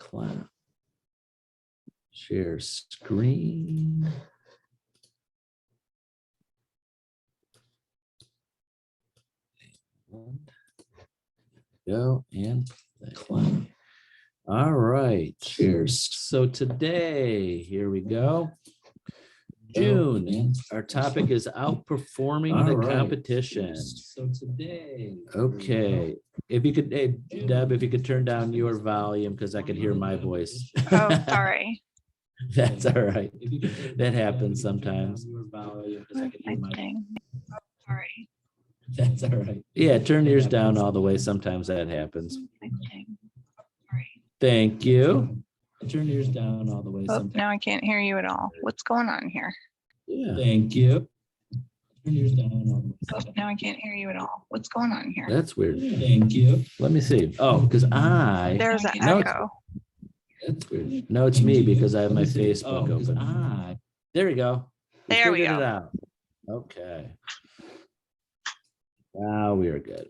Clap. Share screen. Go and clap. All right. Cheers. So today, here we go. June, our topic is outperforming the competition. So today. Okay. If you could, hey, Deb, if you could turn down your volume because I could hear my voice. Oh, sorry. That's all right. That happens sometimes. Sorry. That's all right. Yeah, turn yours down all the way. Sometimes that happens. Sorry. Thank you. Turn yours down all the way. Oh, now I can't hear you at all. What's going on here? Yeah. Thank you. Turn yours down all the way. Oh, now I can't hear you at all. What's going on here? That's weird. Thank you. Let me see. Oh, because There's an No, echo. that's weird. No, it's me because I have my Facebook open. There we go. There we figured go. it out. Okay. Now we are good.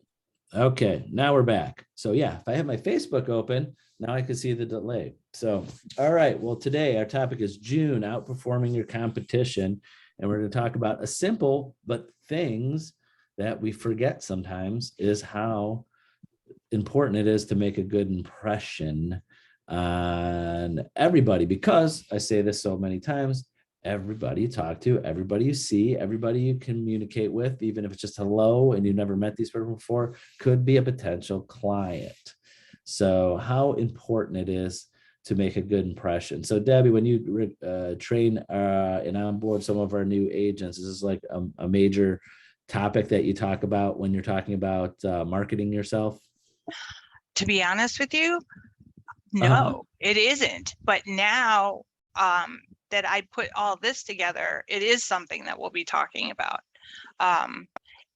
Okay, now we're back. So yeah, if I have my Facebook open, now I can see the delay. So, all right, well, today our topic is June, outperforming your competition. And we're going to talk about a simple but things that we forget sometimes is how important it is to make a good impression on everybody. Because I say this so many times, everybody you talk to, everybody you see, everybody you communicate with, even if it's just hello and you've never met these people before, could be a potential client. So how important it is to make a good impression. So Debbie, when you train and onboard some of our new agents, is this like a major topic that you talk about when you're talking about marketing yourself? To be honest with you, no, it isn't. But now that I put all this together, it is something that we'll be talking about.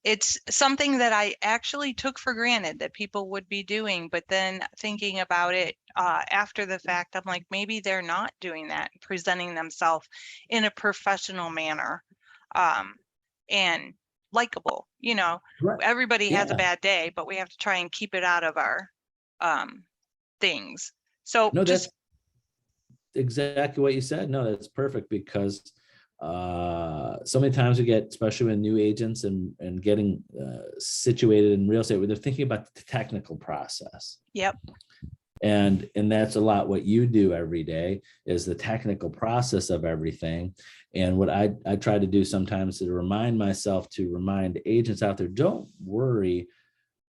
It's something that I actually took for granted that people would be doing, but then thinking about it after the fact, I'm like, maybe they're not doing that, presenting themselves in a professional manner and likable. You know, Right. everybody has a Yeah. bad day, but we have to try and keep it out of our things. So No, just that's exactly what you said. No, that's perfect because so many times we get, especially with new agents and getting situated in real estate, where they're thinking about the technical process. Yep. And that's a lot what you do every day is the technical process of everything. And what I try to do sometimes to remind myself, to remind agents out there, don't worry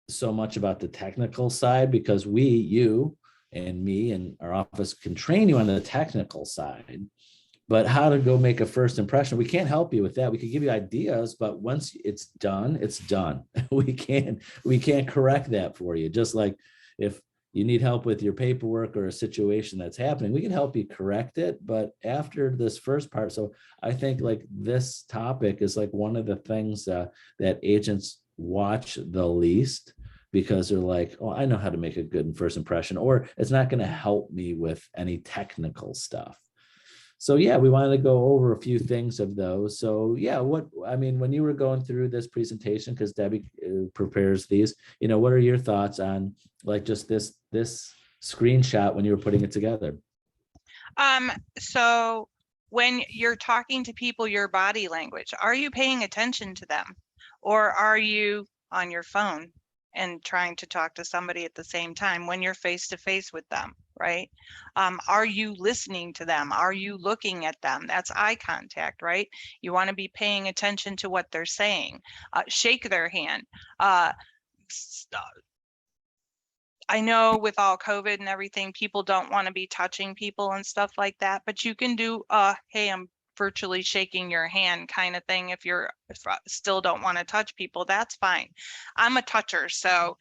so much about the technical side, because you and me and our office can train you on the technical side. But how to go make a first impression, we can't help you with that. We can give you ideas, but once it's done, it's done. We can't correct that for you. Just like if you need help with your paperwork or a situation that's happening, we can help you correct it. But after this first part, so I think like this topic is like one of the things that agents watch the least, because they're like, oh, I know how to make a good first impression, or it's not going to help me with any technical stuff. So yeah, we wanted to go over a few things of those. So yeah, when you were going through this presentation, because Debbie prepares these, what are your thoughts on like just this screenshot when you were putting it together? So when you're talking to people, your body language, are you paying attention to them, or are you on your phone and trying to talk to somebody at the same time when you're face to face with them? Right? Are you listening to them? Are you looking at them? That's eye contact, right? You want to be paying attention to what they're saying. Shake their hand. I know with all COVID and everything, people don't want to be touching people and stuff like that, but you can do hey, I'm virtually shaking your hand kind of thing. If still don't want to touch people, that's fine. I'm a toucher, so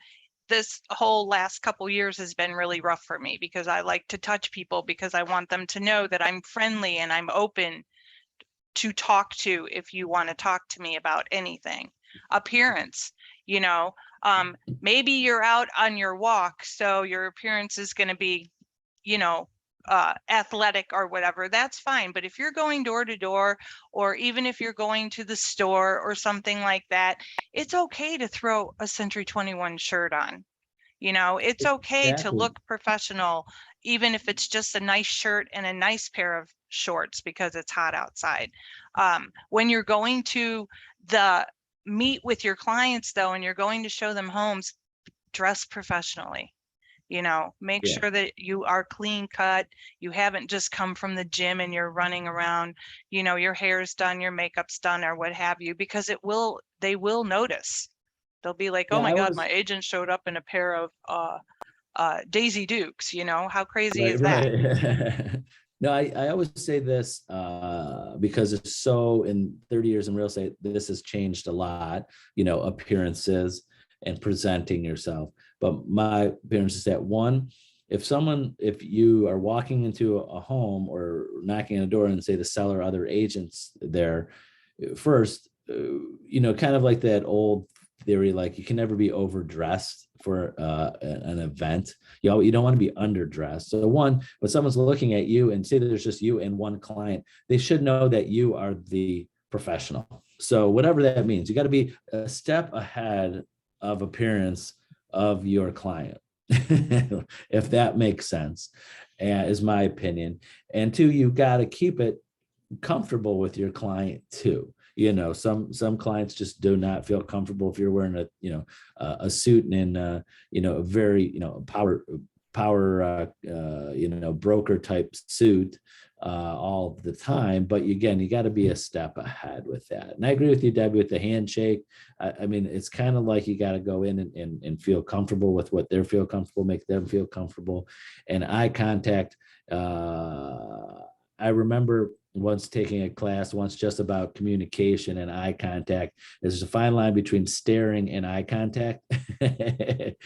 this whole last couple years has been really rough for me, because I like to touch people, because I want them to know that I'm friendly and I'm open to talk to if you want to talk to me about anything. Appearance, maybe you're out on your walk, so your appearance is going to be, athletic or whatever, that's fine. But if you're going door to door, or even if you're going to the store or something like that, it's okay to throw a Century 21 shirt on. It's okay to Exactly. look professional, even if it's just a nice shirt and a nice pair of shorts because it's hot outside. When you're going to the meet with your clients though, and you're going to show them homes, dress professionally. Make Yeah. sure that you are clean cut. You haven't just come from the gym and you're running around, your hair's done, your makeup's done, or what have you, because they will notice. They'll be like, oh Yeah. my I God, was my agent showed up in a pair of Daisy Dukes, how crazy is right, that? right. No, I always say this because it's so in 30 years in real estate, this has changed a lot, appearances and presenting yourself. But my appearance is that one, if you are walking into a home or knocking on a door and say the seller, other agents there, first, kind of like that old theory, like you can never be overdressed for an event. You don't want to be underdressed. So one, when someone's looking at you and say that there's just you and one client, they should know that you are the professional. So whatever that means, you got to be a step ahead of appearance of your client, if that makes sense, is my opinion. And two, you got to keep it comfortable with your client too. Some clients just do not feel comfortable if you're wearing a suit and a very power broker type suit all the time. But again, you got to be a step ahead with that. And I agree with you, Debbie, with the handshake. I mean, it's kind of like you got to go in and feel comfortable with what they feel comfortable, make them feel comfortable. And eye contact, I remember once taking a class once just about communication and eye contact. There's a fine line between staring and eye contact. And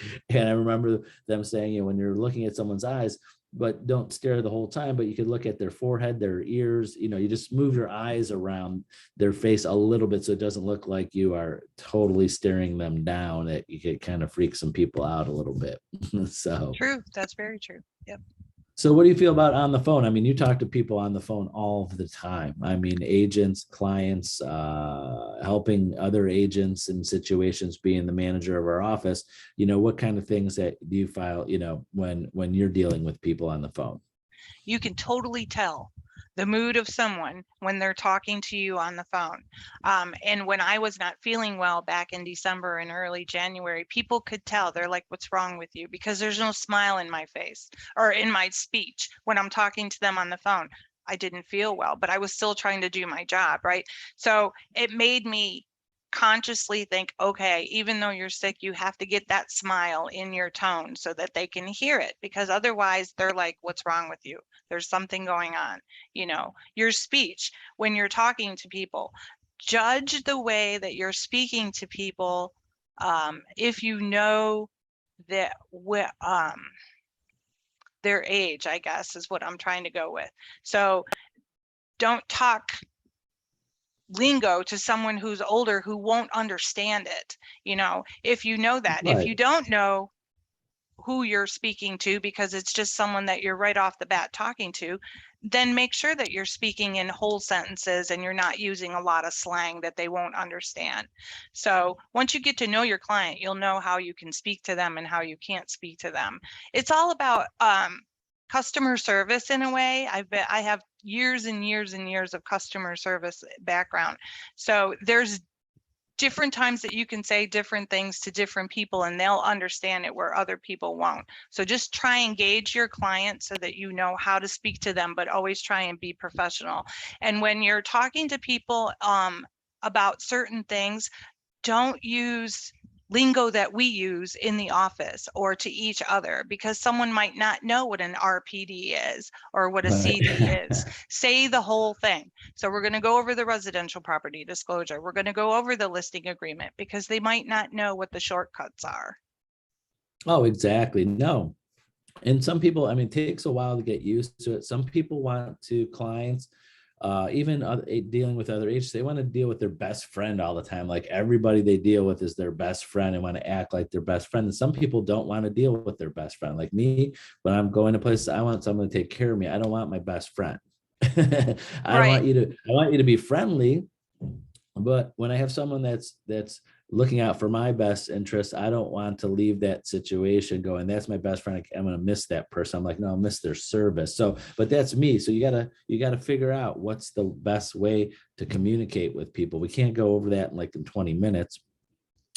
I remember them saying, when you're looking at someone's eyes, but don't stare the whole time, but you could look at their forehead, their ears, you just move your eyes around their face a little bit so it doesn't look like you are totally staring them down. You could kind of freak some people out a little bit. So True. That's very true. Yep. So what do you feel about on the phone? I mean, you talk to people on the phone all the time. I mean, agents, clients, helping other agents in situations, being the manager of our office. What kind of things that do you file, when you're dealing with people on the phone? You can totally tell the mood of someone when they're talking to you on the phone. And when I was not feeling well back in December and early January, people could tell. They're like, what's wrong with you? Because there's no smile in my face or in my speech when I'm talking to them on the phone. I didn't feel well, but I was still trying to do my job, right? So it made me consciously think, okay, even though you're sick, you have to get that smile in your tone so that they can hear it, because otherwise they're like, what's wrong with you? There's something going on. Your speech when you're talking to people, judge the way that you're speaking to people. If you know that their age, I guess, is what I'm trying to go with. So don't talk lingo to someone who's older who won't understand it. If you know that, if you Right. don't know who you're speaking to because it's just someone that you're right off the bat talking to, then make sure that you're speaking in whole sentences and you're not using a lot of slang that they won't understand. So once you get to know your client, you'll know how you can speak to them and how you can't speak to them. It's all about customer service in a way. I have years and years and years of customer service background. So there's different times that you can say different things to different people and they'll understand it where other people won't. So just try and gauge your client so that you know how to speak to them, but always try and be professional. And when you're talking to people about certain things, don't use lingo that we use in the office or to each other, because someone might not know what an RPD is or what a CD is. Say the whole thing. So we're going to go over the residential property disclosure. We're going to go over the listing agreement, because they might not know what the shortcuts are. Oh, exactly. No. And some people, I mean, it takes a while to get used to it. Some people want to clients, even dealing with other agents, they want to deal with their best friend all the time. Like everybody they deal with is their best friend and want to act like their best friend. And some people don't want to deal with their best friend. Like me, when I'm going to places, I want someone to take care of me. I don't want my best friend. I Right. want you to be friendly. But when I have someone that's looking out for my best interest. I don't want to leave that situation going, that's my best friend, I'm going to miss that person. I'm like, no, I'll miss their service. So, but that's me. So you gotta figure out what's the best way to communicate with people. We can't go over that in like in 20 minutes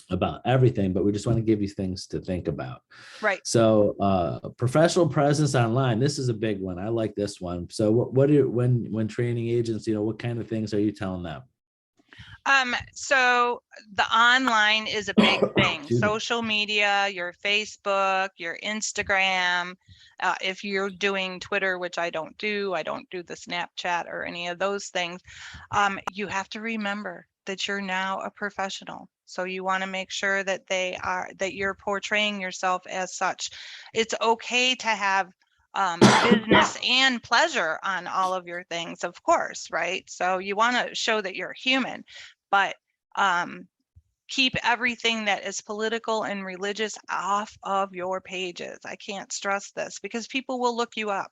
about everything, but we just want to give you things to think about. Right. So professional presence online, this is a big one. I like this one. So what are, when training agents, what kind of things are you telling them? So the online is a big thing. Excuse me. Social media, your Facebook, your Instagram. If you're doing Twitter, which I don't do the Snapchat or any of those things. You have to remember that you're now a professional. So you want to make sure that that you're portraying yourself as such. It's okay to have business and pleasure on all of your things, of course, right? So you want to show that you're human, but keep everything that is political and religious off of your pages. I can't stress this because people will look you up.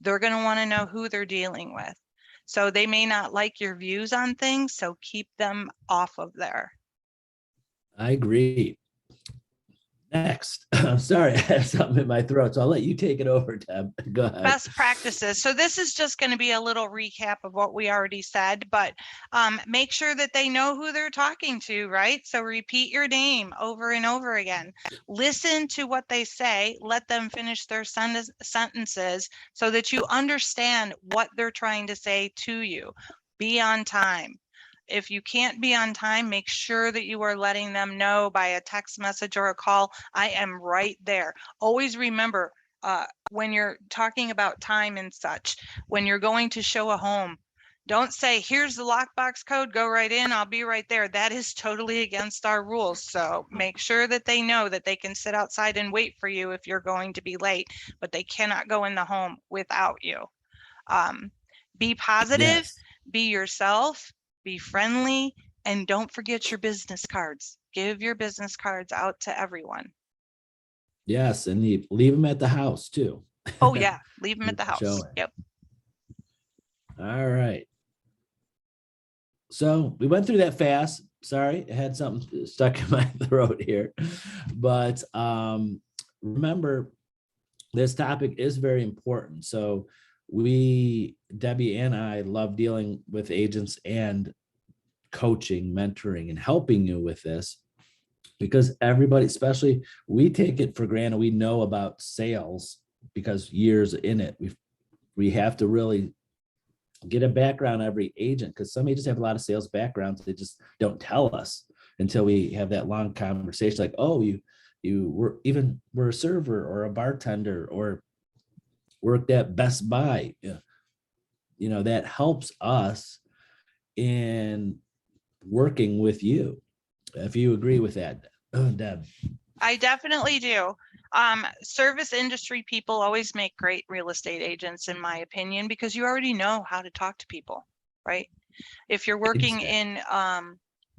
They're going to want to know who they're dealing with. So they may not like your views on things, so keep them off of there. I agree. Next, I'm sorry, I have something in my throat, so I'll let you take it over, Deb. Go ahead. Best practices. So this is just going to be a little recap of what we already said, but make sure that they know who they're talking to, right? So repeat your name over and over again. Listen to what they say. Let them finish their sentences so that you understand what they're trying to say to you. Be on time. If you can't be on time, make sure that you are letting them know by a text message or a call, I am right there. Always remember, when you're talking about time and such, when you're going to show a home, don't say, here's the lockbox code, go right in, I'll be right there. That is totally against our rules. So make sure that they know that they can sit outside and wait for you if you're going to be late, but they cannot go in the home without you. Be positive, Yes. be yourself, be friendly, and don't forget your business cards. Give your business cards out to everyone. Yes, and leave them at the house too. Oh yeah, leave them at the house. Show it. Yep. All right. So we went through that fast. Sorry, I had something stuck in my throat here. But remember, this topic is very important. So Debbie and I love dealing with agents and coaching, mentoring, and helping you with this, because everybody, especially, we take it for granted. We know about sales because years in it. We have to really get a background on every agent, because some agents have a lot of sales backgrounds. They just don't tell us until we have that long conversation. Like, oh, you were a server or a bartender or worked at Best Buy. That helps us in working with you. If you agree with that, Deb. I definitely do. Service industry people always make great real estate agents, in my opinion, because you already know how to talk to people, right? If you're working in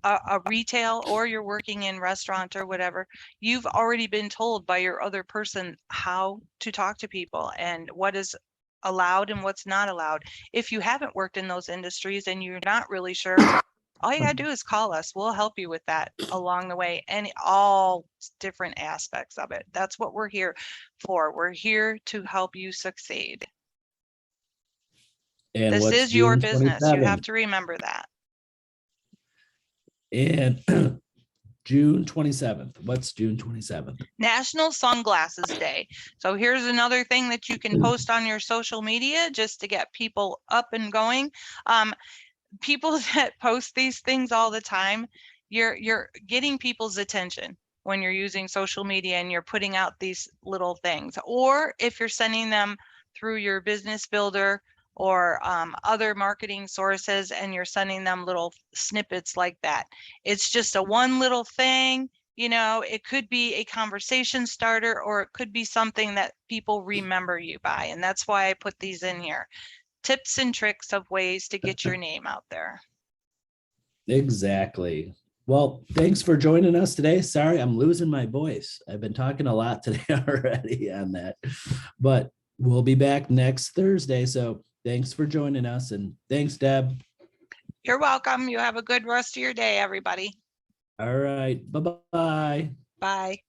a retail or you're working in restaurant or whatever, you've already been told by your other person how to talk to people and what is allowed and what's not allowed. If you haven't worked in those industries and you're not really sure, all you gotta do is call us. We'll help you with that along the way, and all different aspects of it. That's what we're here for. We're here to help you succeed. And this is June your business. 27th? You have to remember that. And June 27th. What's June 27th? National Sunglasses Day. So here's another thing that you can post on your social media just to get people up and going. People that post these things all the time, you're getting people's attention when you're using social media and you're putting out these little things. Or if you're sending them through your business builder or other marketing sources and you're sending them little snippets like that. It's just a one little thing, it could be a conversation starter, or it could be something that people remember you by. And that's why I put these in here. Tips and tricks of ways to get your name out there. Exactly. Well, thanks for joining us today. Sorry, I'm losing my voice. I've been talking a lot today already on that, but we'll be back next Thursday. So thanks for joining us, and thanks, Deb. You're welcome. You have a good rest of your day, everybody. All right. Bye-bye. Bye.